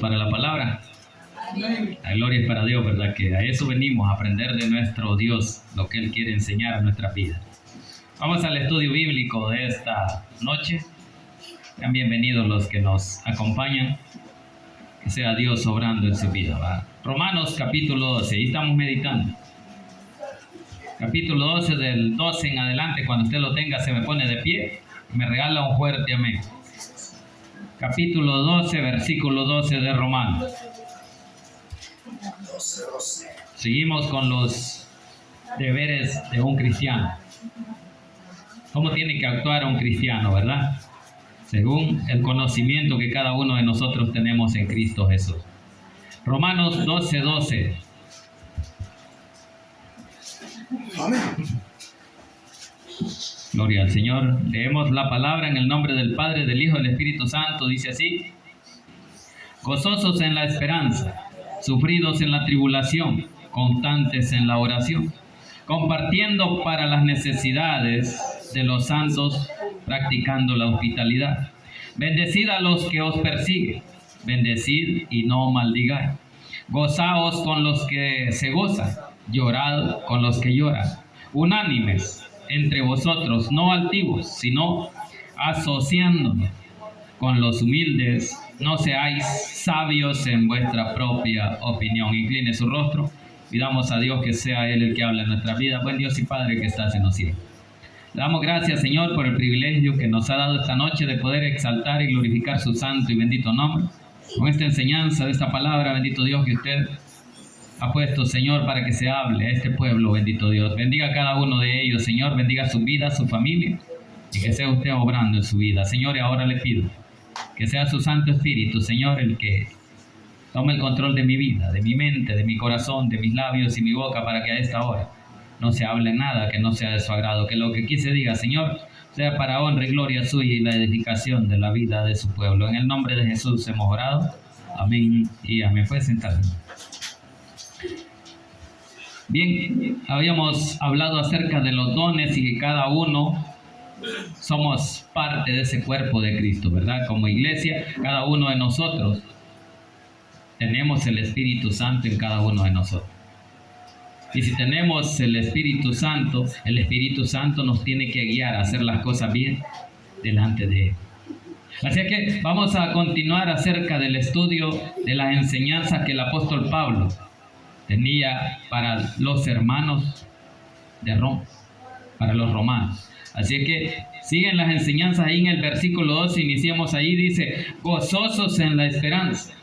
para la palabra? La gloria es para Dios, ¿verdad? Que a eso venimos, a aprender de nuestro Dios lo que Él quiere enseñar a nuestras vidas. Vamos al estudio bíblico de esta noche. Sean bienvenidos los que nos acompañan. Que sea Dios obrando en su vida, ¿verdad? Romanos capítulo 12, ahí estamos meditando. Capítulo 12, del 12 en adelante, cuando usted lo tenga, se me pone de pie y me regala un fuerte amén. Capítulo 12, versículo 12 de Romanos. Seguimos con los deberes de un cristiano. ¿Cómo tiene que actuar un cristiano, verdad? Según el conocimiento que cada uno de nosotros tenemos en Cristo Jesús. Romanos 12, 12. Amén. Gloria al Señor. Leemos la palabra en el nombre del Padre, del Hijo y del Espíritu Santo. Dice así: gozosos en la esperanza, sufridos en la tribulación, constantes en la oración, compartiendo para las necesidades de los santos, practicando la hospitalidad. Bendecid a los que os persiguen, bendecid y no maldigáis. Gozaos con los que se gozan, llorad con los que lloran. Unánimes entre vosotros, no altivos, sino asociándonos con los humildes. No seáis sabios en vuestra propia opinión. Incline su rostro. Pidamos a Dios que sea Él el que hable en nuestra vida. Buen Dios y Padre que estás en los cielos. Le damos gracias, Señor, por el privilegio que nos ha dado esta noche de poder exaltar y glorificar su santo y bendito nombre. Con esta enseñanza de esta palabra, bendito Dios, que usted ha puesto, Señor, para que se hable a este pueblo, bendito Dios. Bendiga a cada uno de ellos, Señor. Bendiga su vida, su familia, y que sea usted obrando en su vida. Señor, y ahora le pido que sea su Santo Espíritu, Señor, el que tome el control de mi vida, de mi mente, de mi corazón, de mis labios y mi boca, para que a esta hora no se hable nada que no sea de su agrado. Que lo que aquí se diga, Señor, sea para honra y gloria suya y la edificación de la vida de su pueblo. En el nombre de Jesús hemos orado. Amén y amén. Puede sentarse. Bien, habíamos hablado acerca de los dones y que cada uno somos parte de ese cuerpo de Cristo, ¿verdad? Como iglesia, cada uno de nosotros tenemos el Espíritu Santo en cada uno de nosotros. Y si tenemos el Espíritu Santo nos tiene que guiar a hacer las cosas bien delante de Él. Así que vamos a continuar acerca del estudio de las enseñanzas que el apóstol Pablo tenía para los hermanos de Roma, para los romanos. Así que siguen las enseñanzas ahí en el versículo 12, iniciamos ahí, dice: gozosos en la esperanza,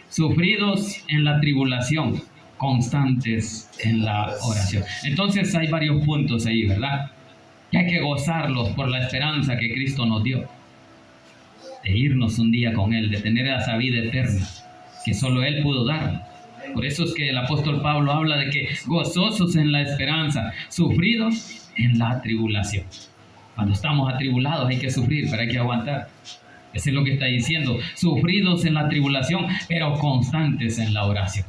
sufridos en la tribulación, constantes en la oración. Entonces hay varios puntos ahí, ¿verdad? Que hay que gozarlos por la esperanza que Cristo nos dio, de irnos un día con Él, de tener esa vida eterna que solo Él pudo darnos. Por eso es que el apóstol Pablo habla de que gozosos en la esperanza, sufridos en la tribulación. Cuando estamos atribulados hay que sufrir, pero hay que aguantar. Eso es lo que está diciendo, sufridos en la tribulación, pero constantes en la oración.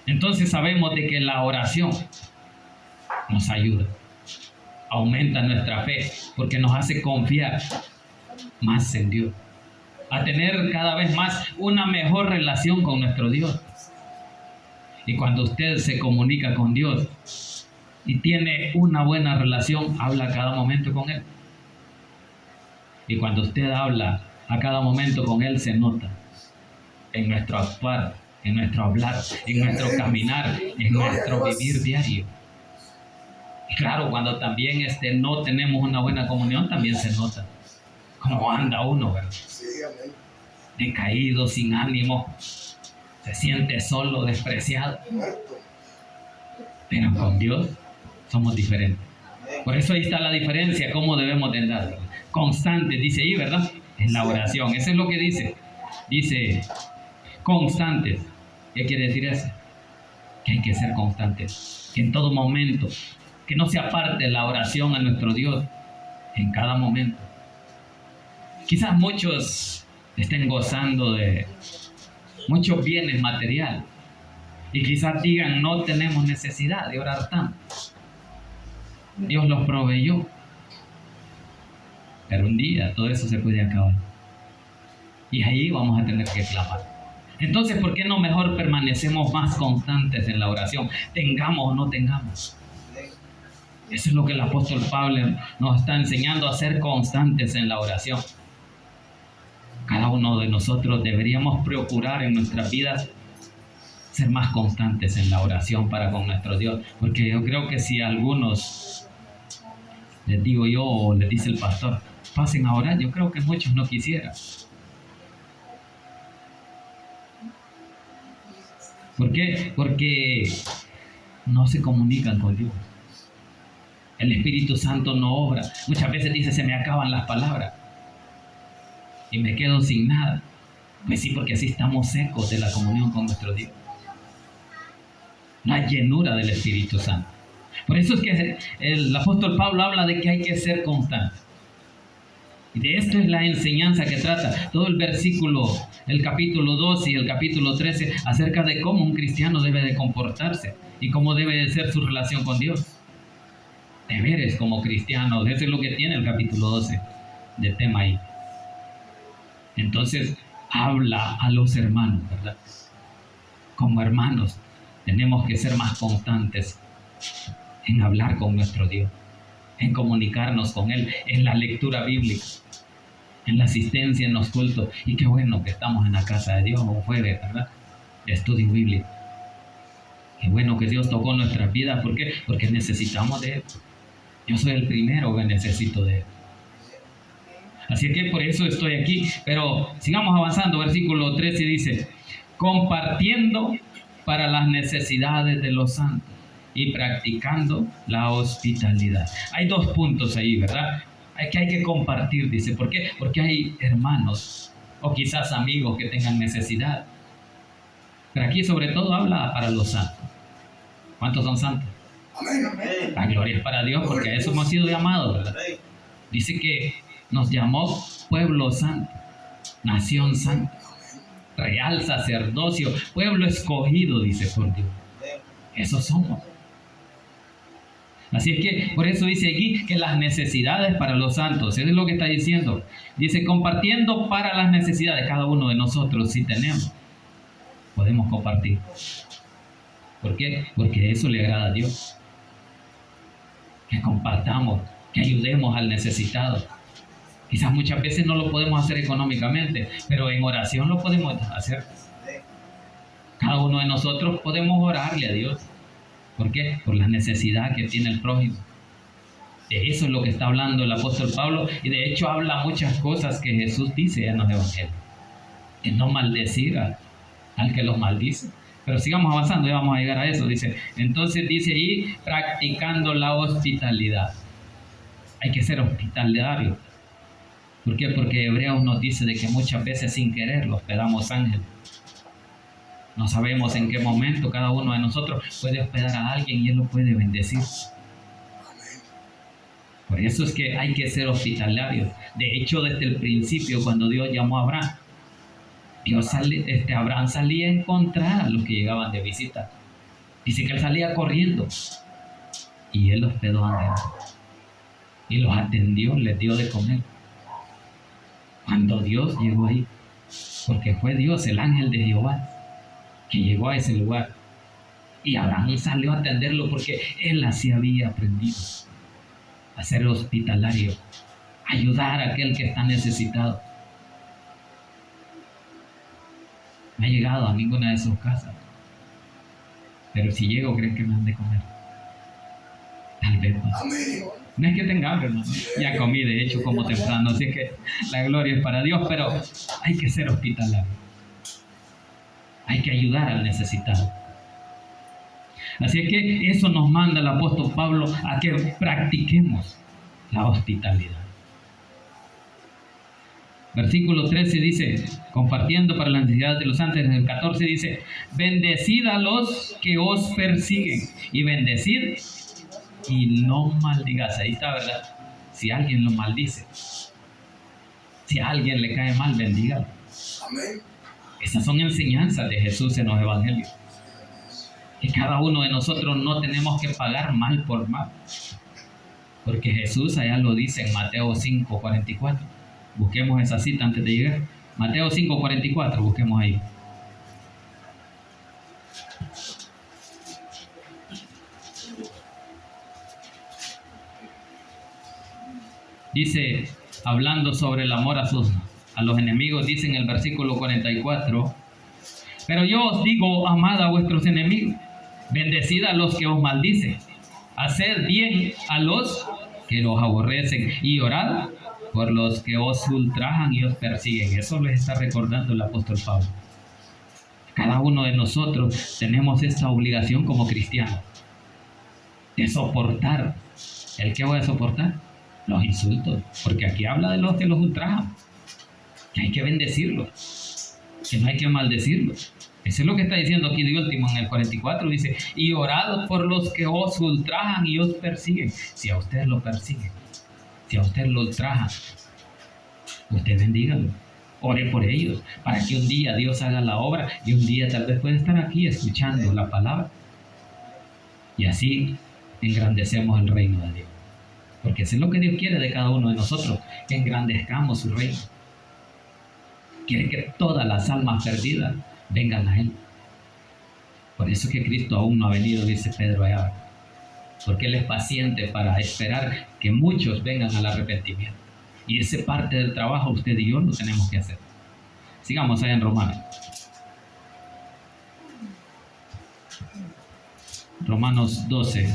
Entonces sabemos de que la oración nos ayuda, aumenta nuestra fe, porque nos hace confiar más en Dios, a tener cada vez más una mejor relación con nuestro Dios. Y cuando usted se comunica con Dios y tiene una buena relación, habla a cada momento con Él. Y cuando usted habla a cada momento con Él, se nota en nuestro actuar, en nuestro hablar, en nuestro caminar, en nuestro vivir diario. Y claro, cuando también no tenemos una buena comunión, también se nota cómo anda uno, ¿verdad? Decaído, sin ánimo, se siente solo, despreciado. Pero con Dios somos diferentes. Por eso ahí está la diferencia, cómo debemos de andar. Constantes, dice ahí, ¿verdad? En la oración. Eso es lo que dice. Dice, constantes. ¿Qué quiere decir eso? Que hay que ser constantes. Que en todo momento, que no se aparte la oración a nuestro Dios en cada momento. Quizás muchos estén gozando de muchos bienes materiales y quizás digan: no tenemos necesidad de orar tanto, Dios los proveyó. Pero un día todo eso se puede acabar y ahí vamos a tener que clamar. Entonces, ¿por qué no mejor permanecemos más constantes en la oración? Tengamos o no tengamos. Eso es lo que el apóstol Pablo nos está enseñando, a ser constantes en la oración. Cada uno de nosotros deberíamos procurar en nuestras vidas ser más constantes en la oración para con nuestro Dios. Porque yo creo que si algunos, les digo yo o les dice el pastor, pasen a orar, yo creo que muchos no quisieran. ¿Por qué? Porque no se comunican con Dios. El Espíritu Santo no obra. Muchas veces dice, se me acaban las palabras y me quedo sin nada. Pues sí, porque así estamos secos de la comunión con nuestro Dios. La llenura del Espíritu Santo. Por eso es que el apóstol Pablo habla de que hay que ser constante. Y de esto es la enseñanza que trata todo el versículo, el capítulo 12 y el capítulo 13, acerca de cómo un cristiano debe de comportarse y cómo debe de ser su relación con Dios. Deberes como cristianos, eso es lo que tiene el capítulo 12 de tema ahí. Entonces, habla a los hermanos, ¿verdad? Como hermanos, tenemos que ser más constantes en hablar con nuestro Dios, en comunicarnos con Él, en la lectura bíblica, en la asistencia en los cultos. Y qué bueno que estamos en la casa de Dios un jueves, ¿verdad? De estudio bíblico. Qué bueno que Dios tocó nuestras vidas. ¿Por qué? Porque necesitamos de Él. Yo soy el primero que necesito de Él. Así que por eso estoy aquí. Pero sigamos avanzando. Versículo 13 dice, compartiendo para las necesidades de los santos y practicando la hospitalidad. Hay dos puntos ahí, ¿verdad? Hay que compartir, dice. ¿Por qué? Porque hay hermanos o quizás amigos que tengan necesidad. Pero aquí sobre todo habla para los santos. ¿Cuántos son santos? Amén. La gloria es para Dios, porque a eso hemos sido llamados, ¿verdad? Dice que nos llamó pueblo santo, nación santa, real sacerdocio, pueblo escogido, dice por Dios. Eso somos. Así es que por eso dice aquí que las necesidades para los santos, eso es lo que está diciendo. Dice, compartiendo para las necesidades, cada uno de nosotros, si tenemos, podemos compartir. ¿Por qué? Porque eso le agrada a Dios. Que compartamos, que ayudemos al necesitado. Quizás muchas veces no lo podemos hacer económicamente, pero en oración lo podemos hacer. Cada uno de nosotros podemos orarle a Dios. ¿Por qué? Por la necesidad que tiene el prójimo. De eso es lo que está hablando el apóstol Pablo, y de hecho habla muchas cosas que Jesús dice en los evangelios. Que no maldecir al que los maldice. Pero sigamos avanzando, ya vamos a llegar a eso. Dice, entonces dice ahí, practicando la hospitalidad. Hay que ser hospitalarios. ¿Por qué? Porque Hebreos nos dice de que muchas veces sin querer los hospedamos ángeles. No sabemos en qué momento cada uno de nosotros puede hospedar a alguien y Él lo puede bendecir. Por eso es que hay que ser hospitalarios. De hecho, desde el principio, cuando Dios llamó a Abraham, Abraham salía a encontrar a los que llegaban de visita. Dice que él salía corriendo y él hospedó a ángeles y los atendió, les dio de comer. Cuando Dios llegó ahí, porque fue Dios, el ángel de Jehová, que llegó a ese lugar, y Abraham salió a atenderlo porque él así había aprendido a ser hospitalario, ayudar a aquel que está necesitado. No he llegado a ninguna de sus casas, pero si llego, ¿creen que me han de comer? Tal vez no. No es que tenga hambre, no. Ya comí, de hecho, como temprano, así que la gloria es para Dios, pero hay que ser hospitalario. Hay que ayudar al necesitado. Así es que eso nos manda el apóstol Pablo a que practiquemos la hospitalidad. Versículo 13 dice, compartiendo para las necesidades de los santos. En el 14 dice, bendecid a los que os persiguen y bendecid y no maldigas. Ahí está, ¿verdad? Si alguien lo maldice, si a alguien le cae mal, bendígalo. Amén. Esas son enseñanzas de Jesús en los evangelios. Que cada uno de nosotros no tenemos que pagar mal por mal. Porque Jesús allá lo dice en Mateo 5:44. Busquemos esa cita antes de llegar. Mateo 5:44, busquemos ahí. Dice, hablando sobre el amor a los enemigos, dice en el versículo 44, pero yo os digo, amad a vuestros enemigos, bendecid a los que os maldicen, haced bien a los que los aborrecen y orad por los que os ultrajan y os persiguen. Eso les está recordando el apóstol Pablo. Cada uno de nosotros tenemos esta obligación como cristianos de soportar. ¿El qué voy a soportar? Los insultos, porque aquí habla de los que los ultrajan, que hay que bendecirlos, que no hay que maldecirlos. Eso es lo que está diciendo aquí de último en el 44, dice, y orad por los que os ultrajan y os persiguen. Si a usted lo persiguen, si a usted lo ultrajan, usted bendígalo, ore por ellos, para que un día Dios haga la obra y un día tal vez pueda estar aquí escuchando la palabra. Y así engrandecemos el reino de Dios. Porque eso es lo que Dios quiere de cada uno de nosotros, que engrandezcamos su reino. Quiere que todas las almas perdidas vengan a Él. Por eso es que Cristo aún no ha venido, dice Pedro allá. Porque Él es paciente para esperar que muchos vengan al arrepentimiento. Y esa parte del trabajo usted y yo lo tenemos que hacer. Sigamos allá en Romanos. Romanos 12.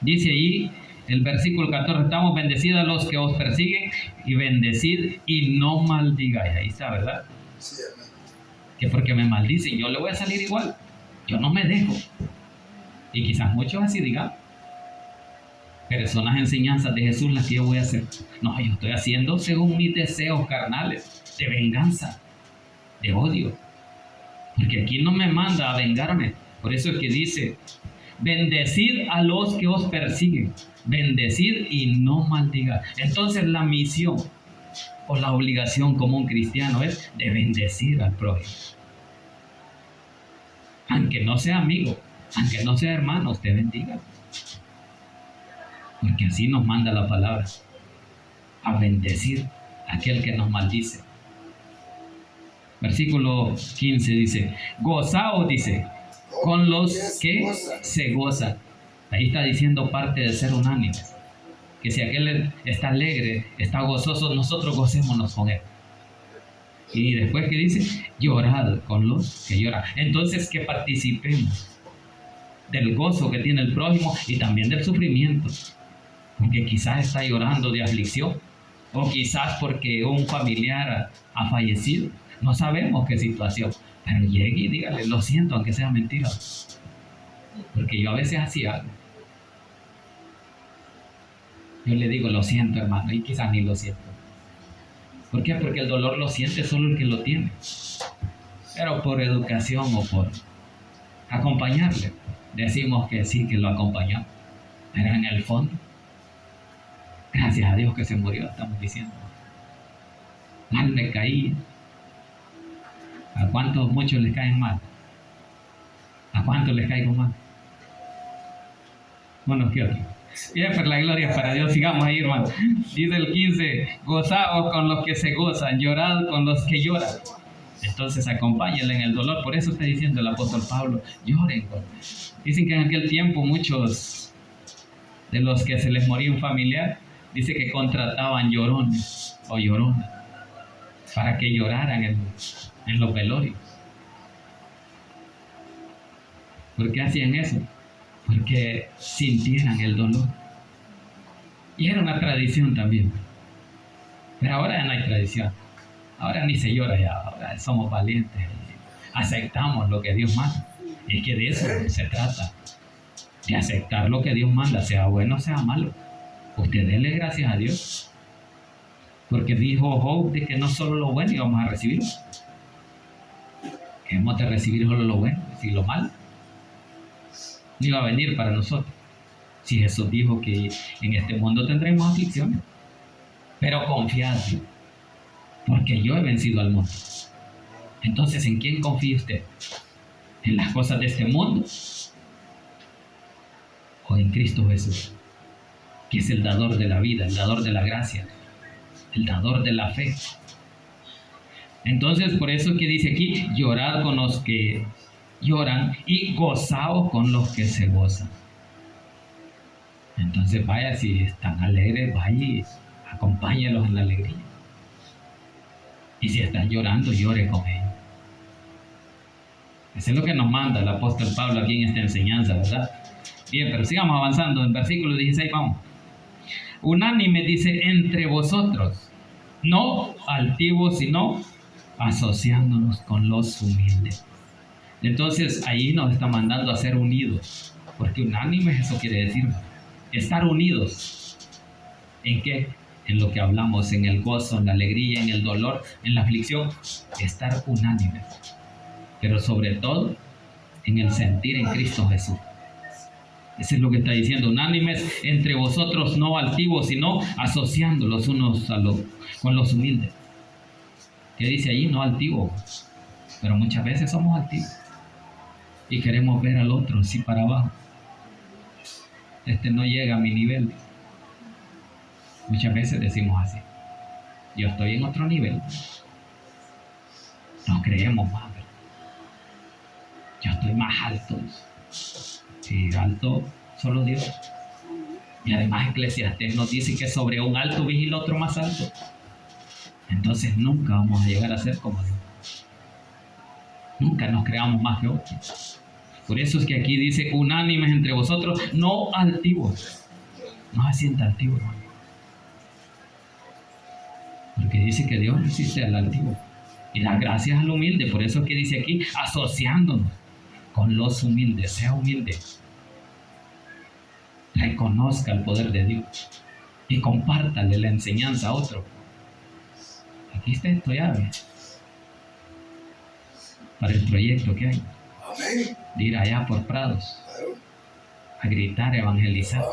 Dice ahí el versículo 14, estamos bendecidos a los que os persiguen y bendecid y no maldigáis. Ahí está, ¿verdad? Sí, amén. Que porque me maldicen, yo le voy a salir igual. Yo no me dejo. Y quizás muchos así digan, pero son las enseñanzas de Jesús las que yo voy a hacer. No, yo estoy haciendo según mis deseos carnales, de venganza, de odio. Porque aquí no me manda a vengarme. Por eso es que dice, bendecid a los que os persiguen, bendecid y no maldigáis. Entonces la misión o la obligación como un cristiano es de bendecir al prójimo. Aunque no sea amigo, aunque no sea hermano, usted bendiga. Porque así nos manda la palabra, a bendecir a aquel que nos maldice. Versículo 15 dice, gozaos, dice, con los que se gozan. Ahí está diciendo parte de ser unánimes. Que si aquel está alegre, está gozoso, nosotros gocémonos con él. Y después que dice, llorad con los que lloran. Entonces que participemos del gozo que tiene el prójimo y también del sufrimiento. Porque quizás está llorando de aflicción, o quizás porque un familiar ha fallecido. No sabemos qué situación, pero llegue y dígale, lo siento, aunque sea mentira. Porque yo a veces hacía algo. Yo le digo, lo siento, hermano, y quizás ni lo siento. ¿Por qué? Porque el dolor lo siente solo el que lo tiene. Pero por educación o por acompañarle, decimos que sí, que lo acompañamos. Pero en el fondo, gracias a Dios que se murió, estamos diciendo. Mal me caí. ¿A cuántos muchos les caen mal? ¿A cuántos les caigo mal? Bueno, ¿qué otro? Bien, pues la gloria para Dios. Sigamos ahí, hermano. Dice el 15, gozaos con los que se gozan, llorad con los que lloran. Entonces acompáñenle en el dolor. Por eso está diciendo el apóstol Pablo, lloren. Dicen que en aquel tiempo muchos de los que se les moría un familiar, dice que contrataban llorones o lloronas para que lloraran en los velorios. ¿Por qué hacían eso? Porque sintieran el dolor. Y era una tradición también. Pero ahora ya no hay tradición. Ahora ni se llora ya. Ahora somos valientes. Aceptamos lo que Dios manda. Es que de eso se trata. De aceptar lo que Dios manda, sea bueno o sea malo. Usted déle gracias a Dios. Porque dijo Job de que no solo lo bueno íbamos a recibir. Hemos de recibir solo lo bueno, y lo malo no iba a venir para nosotros. Si Jesús dijo que en este mundo tendremos aflicciones, pero confiad, porque yo he vencido al mundo. Entonces, ¿en quién confía usted? ¿En las cosas de este mundo o en Cristo Jesús, que es el dador de la vida, el dador de la gracia, el dador de la fe? Entonces, por eso que dice aquí, llorad con los que lloran y gozaos con los que se gozan. Entonces vaya, si están alegres, vaya y acompáñelos en la alegría. Y si están llorando, llore con ellos. Eso es lo que nos manda el apóstol Pablo aquí en esta enseñanza, ¿verdad? Bien, pero sigamos avanzando. En versículo 16, vamos. Unánime dice, entre vosotros, no altivos, sino asociándonos con los humildes. Entonces, ahí nos está mandando a ser unidos. Porque unánime, eso quiere decir estar unidos. ¿En qué? En lo que hablamos, en el gozo, en la alegría, en el dolor, en la aflicción. Estar unánimes. Pero sobre todo, en el sentir en Cristo Jesús. Eso es lo que está diciendo, unánimes entre vosotros, no altivos, sino asociándolos unos con los humildes. ¿Qué dice allí? No altivos, pero muchas veces somos altivos y queremos ver al otro así para abajo. Este no llega a mi nivel. Muchas veces decimos así, yo estoy en otro nivel. Nos creemos más, ¿verdad? Yo estoy más alto. Sí, alto solo Dios. Y además Eclesiastés nos dice que sobre un alto vigila otro más alto. Entonces nunca vamos a llegar a ser como Dios. Nunca nos creamos más que otros. Por eso es que aquí dice, unánimes entre vosotros, no altivos. No se sienta altivo, hermano. Porque dice que Dios resiste al altivo y da gracias al humilde. Por eso es que dice aquí, asociándonos con los humildes. Sea humilde. Reconozca el poder de Dios y compártale la enseñanza a otro. Aquí está esto ya, para el proyecto que hay. Amén. De ir allá por prados, a gritar, a evangelizar.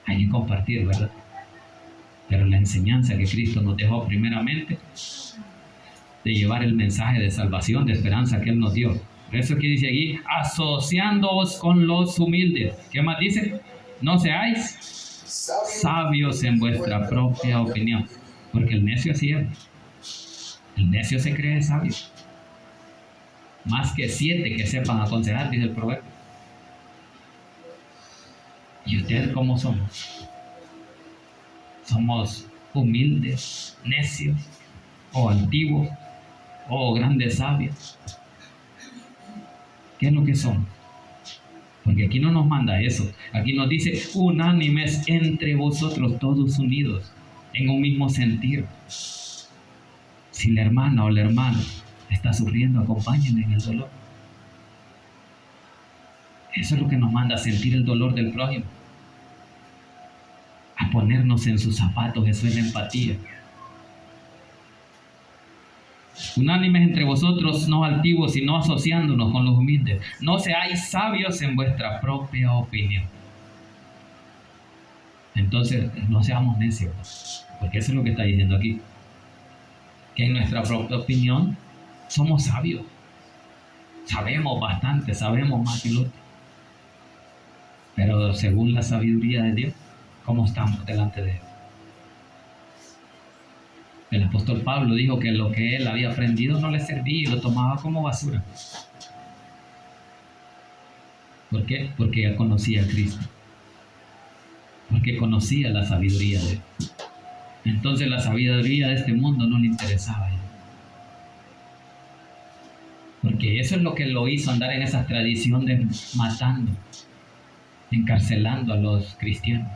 Hay que compartir, ¿verdad? Pero la enseñanza que Cristo nos dejó primeramente, de llevar el mensaje de salvación, de esperanza que Él nos dio. Por eso que dice aquí, asociándoos con los humildes. ¿Qué más dice? No seáis sabios en vuestra propia opinión. Porque el necio así es. El necio se cree sabio. Más que 7 que sepan aconsejar, dice el proverbio. ¿Y ustedes cómo somos? ¿Somos humildes, necios, o antiguos, o grandes sabios? ¿Qué es lo que somos? Porque aquí no nos manda eso. Aquí nos dice, unánimes entre vosotros, todos unidos, en un mismo sentir. Si la hermana o el hermano está sufriendo, acompáñenle en el dolor. Eso es lo que nos manda, a sentir el dolor del prójimo. A ponernos en sus zapatos, eso es la empatía. Unánimes entre vosotros, no altivos, sino asociándonos con los humildes. No seáis sabios en vuestra propia opinión. Entonces, no seamos necios, porque eso es lo que está diciendo aquí. Que en nuestra propia opinión somos sabios. Sabemos bastante, sabemos más que el otro. Pero según la sabiduría de Dios, ¿cómo estamos delante de Él? El apóstol Pablo dijo que lo que él había aprendido no le servía y lo tomaba como basura. ¿Por qué? Porque ya conocía a Cristo. Porque conocía la sabiduría de Él. Entonces la sabiduría de este mundo no le interesaba a él. Porque eso es lo que lo hizo andar en esas tradiciones, matando, encarcelando a los cristianos.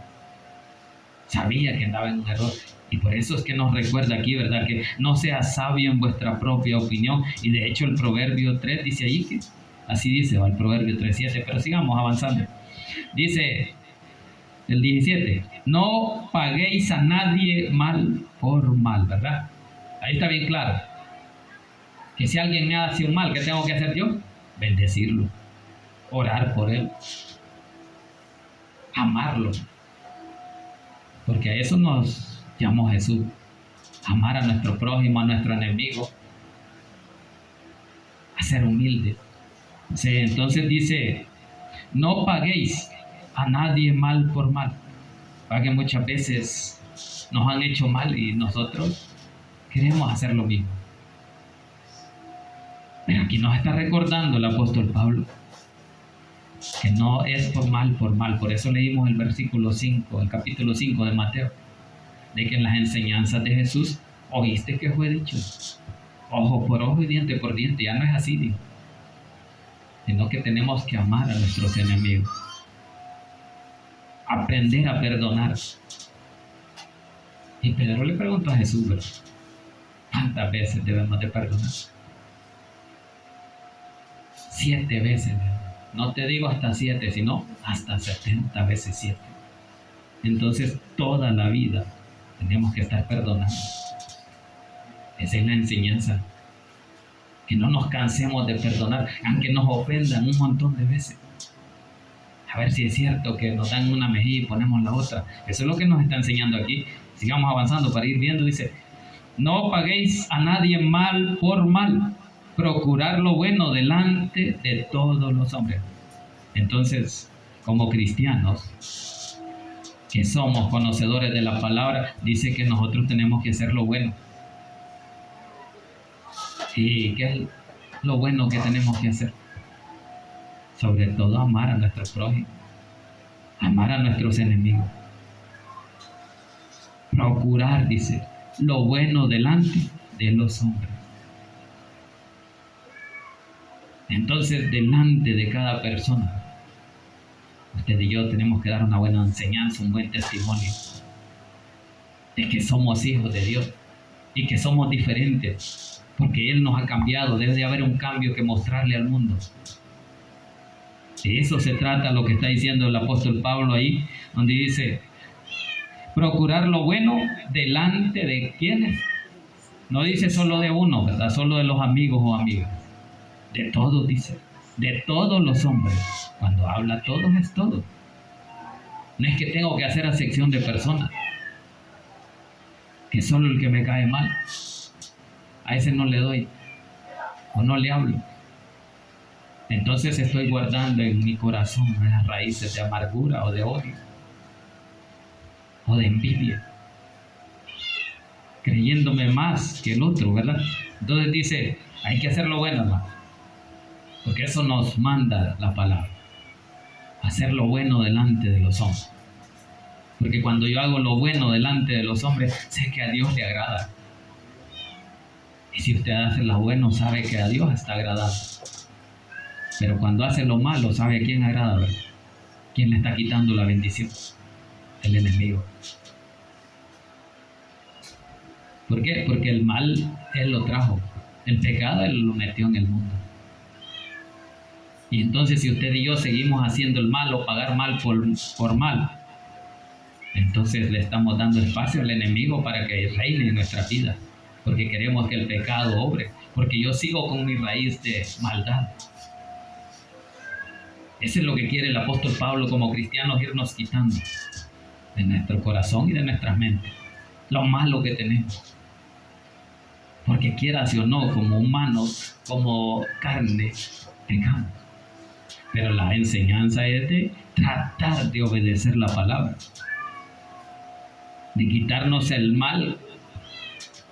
Sabía que andaba en un error. Y por eso es que nos recuerda aquí, ¿verdad? Que no sea sabio en vuestra propia opinión. Y de hecho el Proverbio 3 dice ahí que así dice, o el Proverbio 3:7. Pero sigamos avanzando. Dice el 17, no paguéis a nadie mal por mal, ¿verdad? Ahí está bien claro. Que si alguien me hace un mal, ¿qué tengo que hacer yo? Bendecirlo, orar por él, amarlo. Porque a eso nos llamó Jesús, amar a nuestro prójimo, a nuestro enemigo, a ser humilde. Sí, entonces dice, no paguéis a nadie mal por mal. Porque muchas veces nos han hecho mal y nosotros queremos hacer lo mismo. Pero aquí nos está recordando el apóstol Pablo que no es por mal, por mal. Por eso leímos el versículo 5, el capítulo 5 de Mateo, de que en las enseñanzas de Jesús oíste que fue dicho, ojo por ojo y diente por diente. Ya no es así, dijo, sino que tenemos que amar a nuestros enemigos, aprender a perdonar. Y Pedro le preguntó a Jesús, ¿verdad?, ¿cuántas veces debemos de perdonar? 7 veces. No te digo hasta 7, sino hasta 70 veces 7. Entonces, toda la vida tenemos que estar perdonando. Esa es la enseñanza. Que no nos cansemos de perdonar, aunque nos ofendan un montón de veces. A ver si es cierto que nos dan una mejilla y ponemos la otra. Eso es lo que nos está enseñando aquí. Sigamos avanzando para ir viendo. Dice, no paguéis a nadie mal por mal. Procurar lo bueno delante de todos los hombres. Entonces, como cristianos, que somos conocedores de la palabra, dice que nosotros tenemos que hacer lo bueno. ¿Y qué es lo bueno que tenemos que hacer? Sobre todo amar a nuestros prójimos, amar a nuestros enemigos. Procurar, dice, lo bueno delante de los hombres. Entonces, delante de cada persona, usted y yo tenemos que dar una buena enseñanza, un buen testimonio de que somos hijos de Dios y que somos diferentes, porque Él nos ha cambiado. Debe de haber un cambio que mostrarle al mundo. De eso se trata lo que está diciendo el apóstol Pablo ahí, donde dice, procurar lo bueno delante de ¿quiénes? No dice solo de uno, ¿verdad? Solo de los amigos o amigas. De todos, dice, de todos los hombres. Cuando habla todos es todo. No es que tengo que hacer acepción de personas, que solo el que me cae mal, a ese no le doy o no le hablo. Entonces estoy guardando en mi corazón esas raíces de amargura o de odio o de envidia, creyéndome más que el otro, ¿verdad? Entonces dice, hay que hacer lo bueno, hermano, porque eso nos manda la palabra, hacer lo bueno delante de los hombres. Porque cuando yo hago lo bueno delante de los hombres, sé que a Dios le agrada. Y si usted hace lo bueno, sabe que a Dios está agradado. Pero cuando hace lo malo, ¿sabe a quién agrada, verdad? ¿Quién le está quitando la bendición? El enemigo. ¿Por qué? Porque el mal Él lo trajo. El pecado Él lo metió en el mundo. Y entonces si usted y yo seguimos haciendo el mal o pagar mal por mal, entonces le estamos dando espacio al enemigo para que reine en nuestra vida. Porque queremos que el pecado obre. Porque yo sigo con mi raíz de maldad. Eso es lo que quiere el apóstol Pablo como cristianos, irnos quitando de nuestro corazón y de nuestras mentes lo malo que tenemos. Porque quieras o no, como humanos, como carne, pecamos. Pero la enseñanza es de tratar de obedecer la palabra, de quitarnos el mal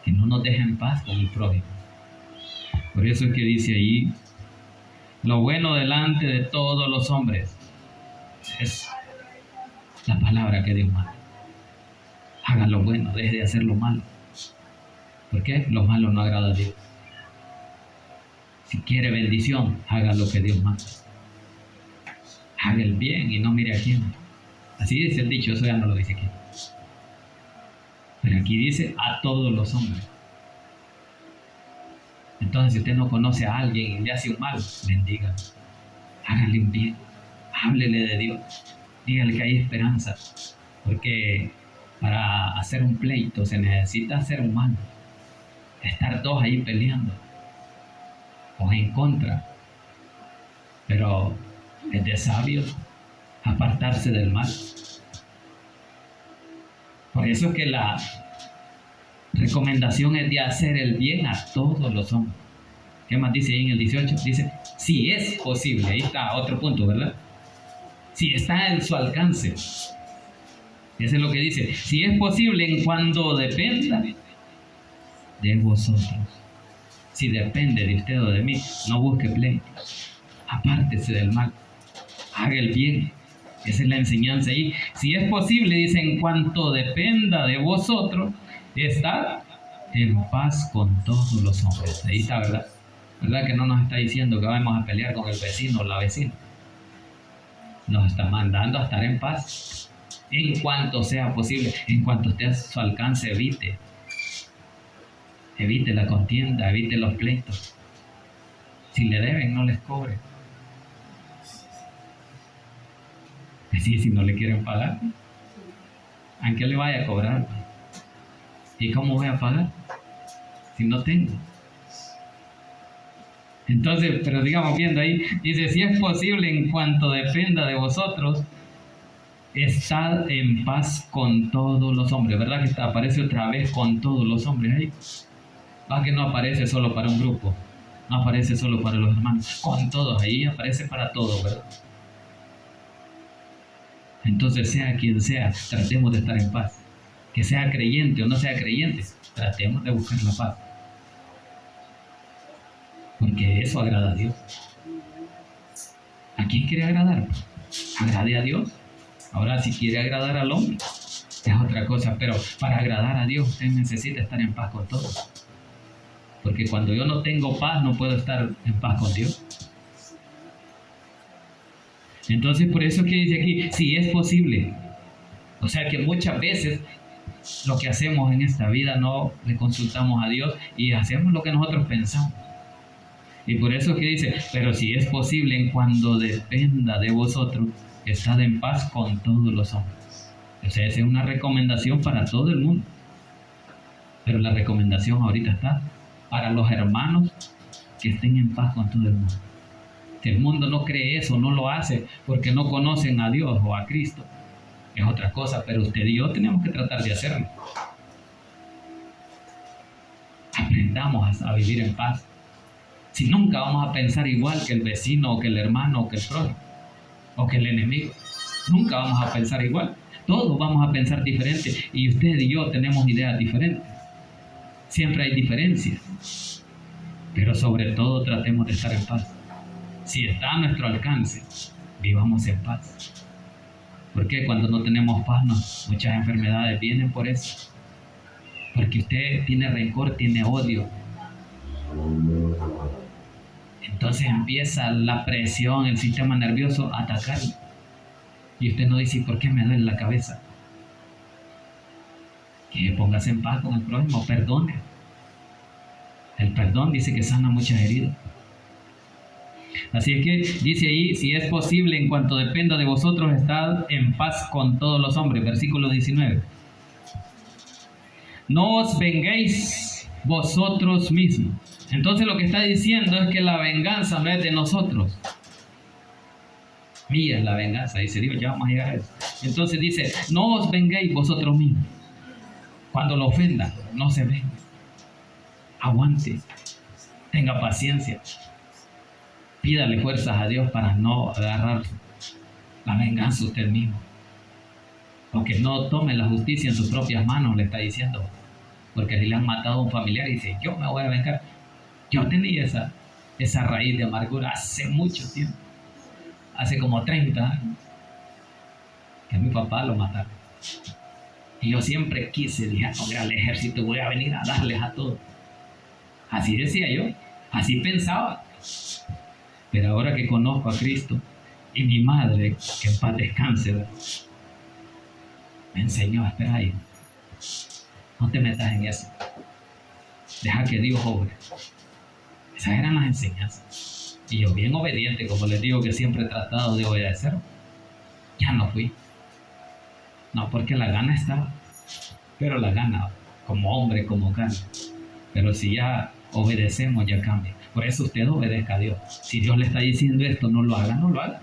que no nos deja en paz con el prójimo. Por eso es que dice ahí, lo bueno delante de todos los hombres. Es la palabra que Dios manda. Haga lo bueno, deje de hacer lo malo. ¿Por qué? Lo malo no agrada a Dios. Si quiere bendición, haga lo que Dios manda. Haga el bien y no mire a quién. Así dice el dicho, eso ya no lo dice aquí. Pero aquí dice a todos los hombres. Entonces, si usted no conoce a alguien y le hace un mal, bendiga. Hágale un bien. Háblele de Dios. Dígale que hay esperanza. Porque para hacer un pleito se necesita ser humano. Estar dos ahí peleando. O en contra. Pero es de sabios apartarse del mal. Por eso es que la recomendación es de hacer el bien a todos los hombres. ¿Qué más dice ahí en el 18? Dice, si es posible. Ahí está otro punto, ¿verdad? Si está en su alcance. Eso es lo que dice. Si es posible en cuando dependa de vosotros. Si depende de usted o de mí, no busque pleitos. Apártese del mal. haga el bien. Esa es la enseñanza ahí. Si es posible, dice, en cuanto dependa de vosotros, estad en paz con todos los hombres. Ahí está, ¿verdad? ¿Verdad que no nos está diciendo que vamos a pelear con el vecino o la vecina? Nos está mandando a estar en paz. En cuanto sea posible, en cuanto esté a su alcance, evite la contienda, evite los pleitos. Si le deben, no les cobre. Sí, si no le quieren pagar, aunque le vaya a cobrar. ¿Y cómo voy a pagar si no tengo? Entonces, pero sigamos viendo ahí, dice, si es posible, en cuanto dependa de vosotros, estad en paz con todos los hombres. ¿Verdad que aparece otra vez con todos los hombres ahí? Va que no aparece solo para un grupo, no aparece solo para los hermanos, con todos, ahí aparece para todos, ¿verdad? Entonces, sea quien sea, tratemos de estar en paz. Que sea creyente o no sea creyente, tratemos de buscar la paz. Porque eso agrada a Dios. ¿A quién quiere agradar? Agrade a Dios. Ahora, si quiere agradar al hombre, es otra cosa. Pero para agradar a Dios, usted necesita estar en paz con todos. Porque cuando yo no tengo paz, no puedo estar en paz con Dios. Entonces, por eso que dice aquí, si es posible. O sea que muchas veces lo que hacemos en esta vida no le consultamos a Dios y hacemos lo que nosotros pensamos. Y por eso que dice, pero si es posible, en cuando dependa de vosotros, estad en paz con todos los hombres. O sea, esa es una recomendación para todo el mundo. Pero la recomendación ahorita está para los hermanos que estén en paz con todo el mundo. Si el mundo no cree eso, no lo hace porque no conocen a Dios o a Cristo, es otra cosa, pero usted y yo tenemos que tratar de hacerlo. Aprendamos a vivir en paz. Si nunca vamos a pensar igual que el vecino, o que el hermano, o que el prójimo, o que el enemigo, nunca vamos a pensar igual. Todos vamos a pensar diferente y usted y yo tenemos ideas diferentes. Siempre hay diferencias, pero sobre todo tratemos de estar en paz. Si está a nuestro alcance, vivamos en paz. Porque cuando no tenemos paz, muchas enfermedades vienen por eso. Porque usted tiene rencor, tiene odio. Entonces empieza la presión, el sistema nervioso a atacarle. Y usted no dice, ¿por qué me duele la cabeza? Que póngase en paz con el prójimo, perdone. El perdón dice que sana muchas heridas. Así es que dice ahí, si es posible, en cuanto dependa de vosotros, estad en paz con todos los hombres. Versículo 19. No os venguéis vosotros mismos. Entonces lo que está diciendo es que la venganza no es de nosotros. Mía es la venganza, dice Dios, ya vamos a llegar a eso. Entonces dice, no os venguéis vosotros mismos. Cuando lo ofendan, no se venga. Aguante, tenga paciencia. Pídale fuerzas a Dios para no agarrar la venganza usted mismo. Porque no tome la justicia en sus propias manos, le está diciendo. Porque si le han matado a un familiar y dice, yo me voy a vengar. Yo tenía esa raíz de amargura hace mucho tiempo. Hace como 30 años. Que a mi papá lo mataron. Y yo siempre quise, dije, no, mira, al ejército voy a venir a darles a todos. Así decía yo, así pensaba. Pero ahora que conozco a Cristo y mi madre, que en paz descanse, ¿verdad?, me enseñó a esperar ahí. No te metas en eso. Deja que Dios obre. Esas eran las enseñanzas. Y yo bien obediente, como les digo que siempre he tratado de obedecer. Ya no fui. No, porque la gana estaba. Pero la gana, como hombre, como carne. Pero si ya obedecemos, ya cambia. Por eso usted obedezca a Dios. Si Dios le está diciendo esto, no lo haga, no lo haga.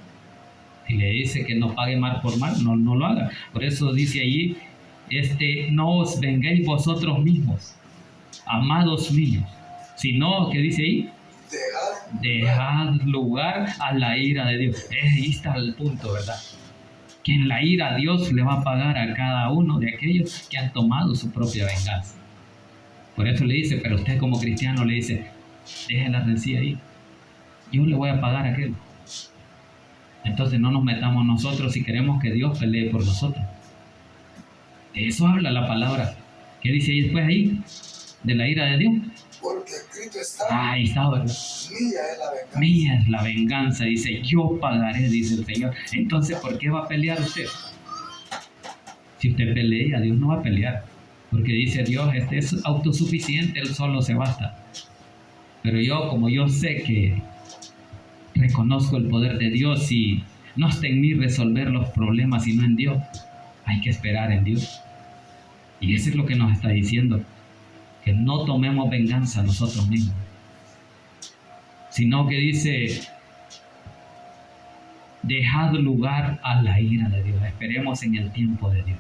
Si le dice que no pague mal por mal, no lo haga. Por eso dice allí, no os vengáis vosotros mismos, amados míos. Sino, ¿qué dice ahí? Dejad lugar a la ira de Dios. Ahí está el punto, ¿verdad? Que en la ira Dios le va a pagar a cada uno de aquellos que han tomado su propia venganza. Por eso le dice, pero usted como cristiano le dice, deje la rencilla ahí. Yo le voy a pagar a aquel. Entonces no nos metamos nosotros si queremos que Dios pelee por nosotros. De eso habla la palabra. ¿Qué dice ahí después ahí? De la ira de Dios. Porque escrito está, Ahí está, ¿verdad? mía es la venganza. Mía es la venganza, dice, yo pagaré, dice el Señor. Entonces, ¿por qué va a pelear usted? Si usted pelea, Dios no va a pelear. Porque dice Dios, este es autosuficiente, Él solo se basta. Pero yo, como yo sé que reconozco el poder de Dios y no está en mí resolver los problemas, sino en Dios, hay que esperar en Dios. Y eso es lo que nos está diciendo, que no tomemos venganza nosotros mismos, sino que dice, dejad lugar a la ira de Dios, esperemos en el tiempo de Dios.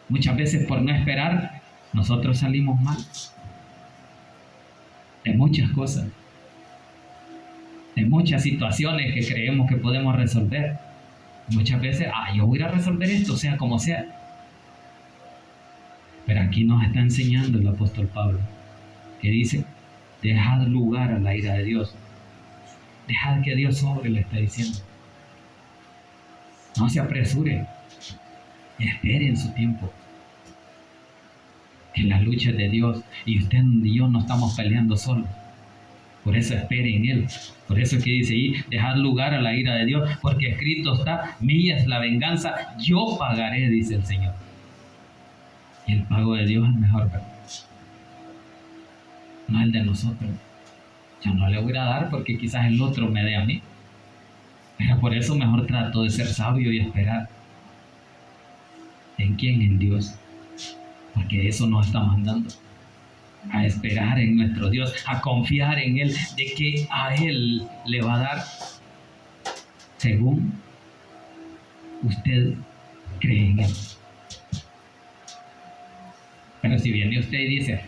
Muchas veces por no esperar, nosotros salimos mal de muchas cosas, de muchas situaciones que creemos que podemos resolver. Muchas veces, yo voy a resolver esto, sea como sea. Pero aquí nos está enseñando el apóstol Pablo, que dice, dejad lugar a la ira de Dios. Dejad que Dios sobre, le está diciendo. No se apresure. Espere en su tiempo. Que la lucha es de Dios y usted y yo no estamos peleando solos. Por eso espere en Él. Por eso es que dice ahí, dejad lugar a la ira de Dios, porque escrito está, mía es la venganza, yo pagaré, dice el Señor. Y el pago de Dios es mejor, ¿verdad? No el de nosotros. Yo no le voy a dar porque quizás el otro me dé a mí. Pero por eso mejor trato de ser sabio y esperar. ¿En quién? En Dios. Porque eso nos está mandando. A esperar en nuestro Dios, a confiar en Él, de que a Él le va a dar según usted cree en Él. Pero si viene usted y dice,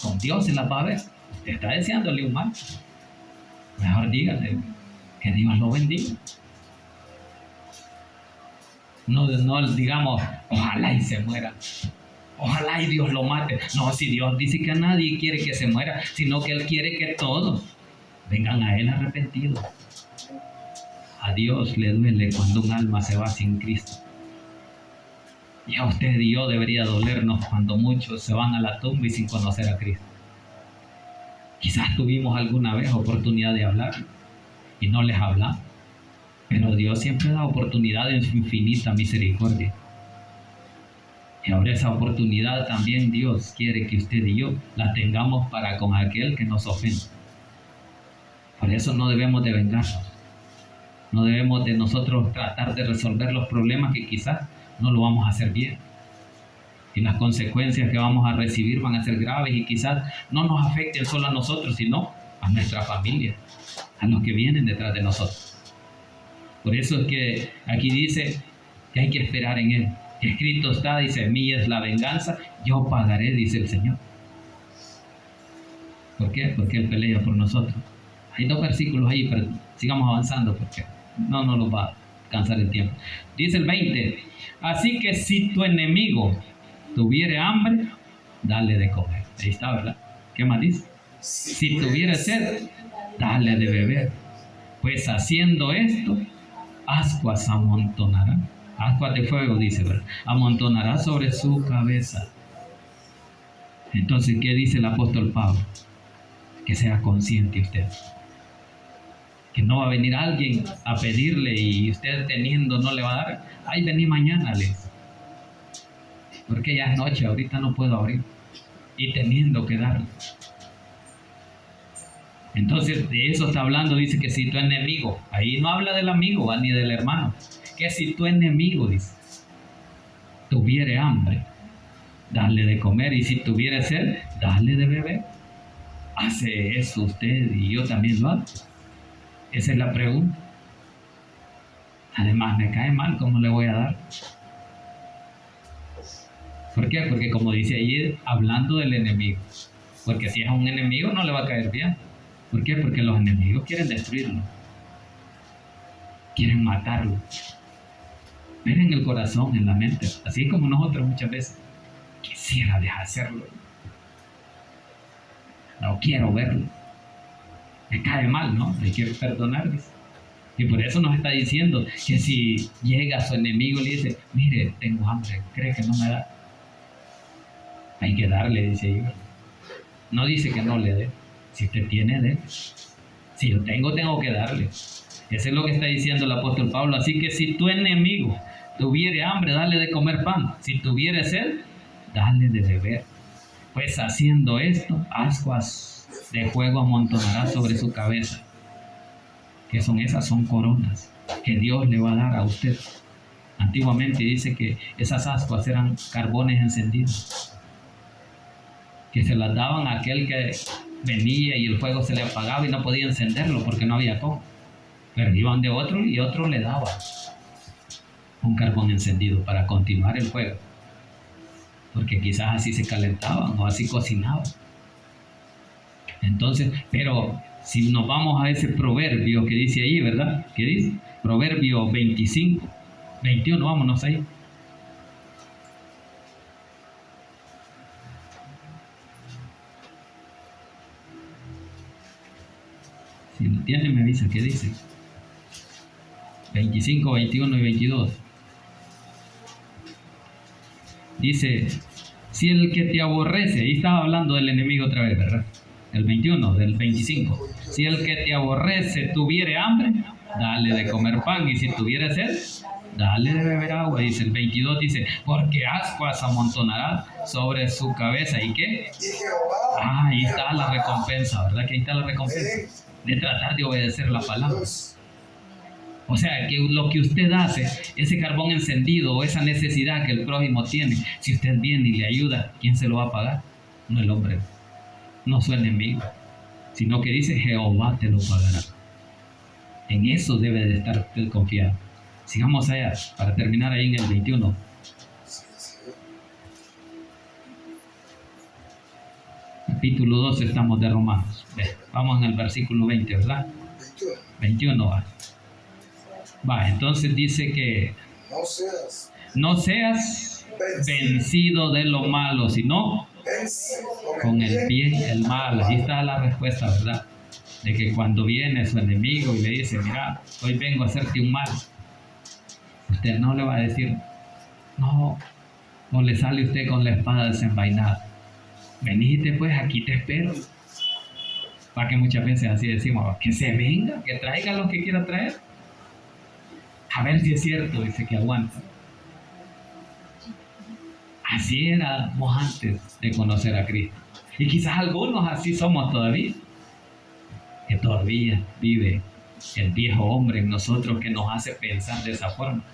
con Dios se las va a ver, usted está deseándole un mal, mejor dígale que Dios lo bendiga. No digamos, ojalá y se muera. Ojalá y Dios lo mate. No, si Dios dice que a nadie quiere que se muera, sino que Él quiere que todos vengan a Él arrepentidos. A Dios le duele cuando un alma se va sin Cristo. Y a usted y yo debería dolernos cuando muchos se van a la tumba y sin conocer a Cristo. Quizás tuvimos alguna vez oportunidad de hablar y no les hablamos. Pero Dios siempre da oportunidad en su infinita misericordia. Y ahora esa oportunidad también Dios quiere que usted y yo la tengamos para con aquel que nos ofende. Por eso no debemos de vengarnos. No debemos de nosotros tratar de resolver los problemas que quizás no lo vamos a hacer bien. Y las consecuencias que vamos a recibir van a ser graves y quizás no nos afecten solo a nosotros, sino a nuestra familia, a los que vienen detrás de nosotros. Por eso es que aquí dice que hay que esperar en Él. Que escrito está, dice, mía es la venganza, yo pagaré, dice el Señor. ¿Por qué? Porque Él pelea por nosotros. Hay 2 versículos ahí, pero sigamos avanzando porque no nos va a alcanzar el tiempo. Dice el 20, así que si tu enemigo tuviere hambre, dale de comer. Ahí está, ¿verdad? ¿Qué más dice? Si tuviere sed, dale de beber. Pues haciendo esto, ascuas amontonará. Ascuas de fuego, dice, ¿verdad? Amontonará sobre su cabeza. Entonces, ¿qué dice el apóstol Pablo? Que sea consciente usted. Que no va a venir alguien a pedirle y usted teniendo no le va a dar. Ay, vení mañana, le dice. Porque ya es noche, ahorita no puedo abrir. Y teniendo que darle. Entonces, de eso está hablando, dice que si tu enemigo, ahí no habla del amigo ni del hermano, que si tu enemigo, dice, tuviere hambre, dale de comer, y si tuviere sed, dale de beber. ¿Hace eso usted y yo también lo hago? Esa es la pregunta. Además, me cae mal, ¿cómo le voy a dar? ¿Por qué? Porque como dice ahí, hablando del enemigo, porque si es un enemigo no le va a caer bien. ¿Por qué? Porque los enemigos quieren destruirlo, quieren matarlo. Ver en el corazón, en la mente, así como nosotros muchas veces. Quisiera dejar hacerlo. No quiero verlo. Me cae mal, ¿no? Hay que perdonar, dice. Y por eso nos está diciendo que si llega su enemigo y le dice, mire, tengo hambre, ¿cree que no me da? Hay que darle, dice ahí. No dice que no le dé. Si usted tiene, dé. Si yo tengo que darle. Eso es lo que está diciendo el apóstol Pablo. Así que si tu enemigo tuviere hambre, dale de comer pan. Si tuviere sed, dale de beber. Pues haciendo esto, ascuas de fuego amontonará sobre su cabeza. Que son esas? Son coronas que Dios le va a dar a usted. Antiguamente dice que esas ascuas eran carbones encendidos, que se las daban a aquel que venía y el fuego se le apagaba y no podía encenderlo porque no había cómo. Pero iban de otro y otro le daba un carbón encendido para continuar el fuego, porque quizás así se calentaban o así cocinaban. Entonces, pero si nos vamos a ese proverbio que dice ahí, ¿verdad? ¿Qué dice? Proverbio 25, 21, vámonos ahí. Si lo tiene, me avisa qué dice. 25, 21 y 22. Dice, si el que te aborrece, ahí estaba hablando del enemigo otra vez, ¿verdad? El 21, del 25. Si el que te aborrece tuviere hambre, dale de comer pan, y si tuviere sed, dale de beber agua. Dice el 22, dice, porque ascuas amontonará sobre su cabeza. ¿Y qué? Ahí está la recompensa, ¿verdad? Que ahí está la recompensa de tratar de obedecer la palabra. O sea, que lo que usted hace, ese carbón encendido o esa necesidad que el prójimo tiene, si usted viene y le ayuda, ¿quién se lo va a pagar? No el hombre, no su enemigo, sino que dice, Jehová te lo pagará. En eso debe de estar usted confiado. Sigamos allá, para terminar ahí en el 21. Capítulo 2 estamos de Romanos. Vamos en el versículo 20, ¿verdad? 21 va. Entonces dice que no seas vencido de lo malo, sino con el bien el mal. Ahí está la respuesta, ¿verdad? De que cuando viene su enemigo y le dice, mira, hoy vengo a hacerte un mal, usted no le va a decir, no le sale usted con la espada desenvainada. Venite pues, aquí te espero. Para que muchas veces así decimos, que se venga, que traiga lo que quiera traer. A ver si es cierto, dice que aguanta. Así éramos antes de conocer a Cristo. Y quizás algunos así somos todavía. Que todavía vive el viejo hombre en nosotros que nos hace pensar de esa forma.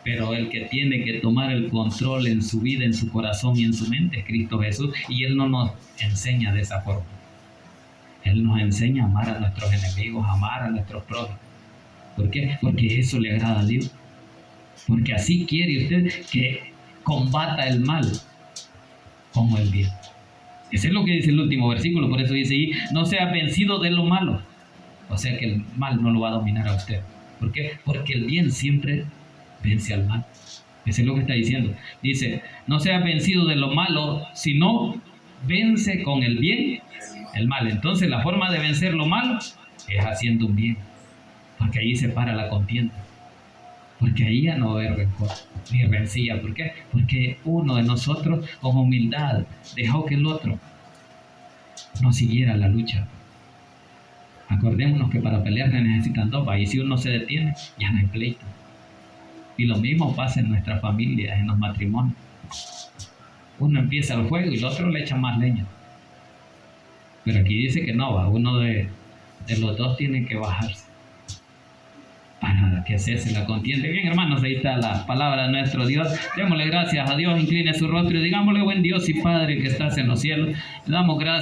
Pero el que tiene que tomar el control en su vida, en su corazón y en su mente es Cristo Jesús. Y Él no nos enseña de esa forma. Él nos enseña a amar a nuestros enemigos, a amar a nuestros prójimos. ¿Por qué? Porque eso le agrada a Dios. Porque así quiere usted que combata el mal como el bien. Ese es lo que dice el último versículo. Por eso dice ahí, no sea vencido de lo malo. O sea que el mal no lo va a dominar a usted. ¿Por qué? Porque el bien siempre vence al mal. Eso es lo que está diciendo. Dice, no sea vencido de lo malo, sino vence con el bien el mal. Entonces la forma de vencer lo malo es haciendo un bien. Porque ahí se para la contienda. Porque ahí ya no va a haber rencor ni rencilla. ¿Por qué? Porque uno de nosotros con humildad dejó que el otro no siguiera la lucha. Acordémonos que para pelear se necesitan dos, y si uno se detiene, ya no hay pleito. Y lo mismo pasa en nuestras familias, en los matrimonios. Uno empieza el fuego y el otro le echa más leña. Pero aquí dice que no, uno de los dos tiene que bajarse para que cese la contienda. Bien, hermanos, ahí está la palabra de nuestro Dios. Démosle gracias a Dios, incline su rostro y digámosle, buen Dios y Padre que estás en los cielos, le damos gracias.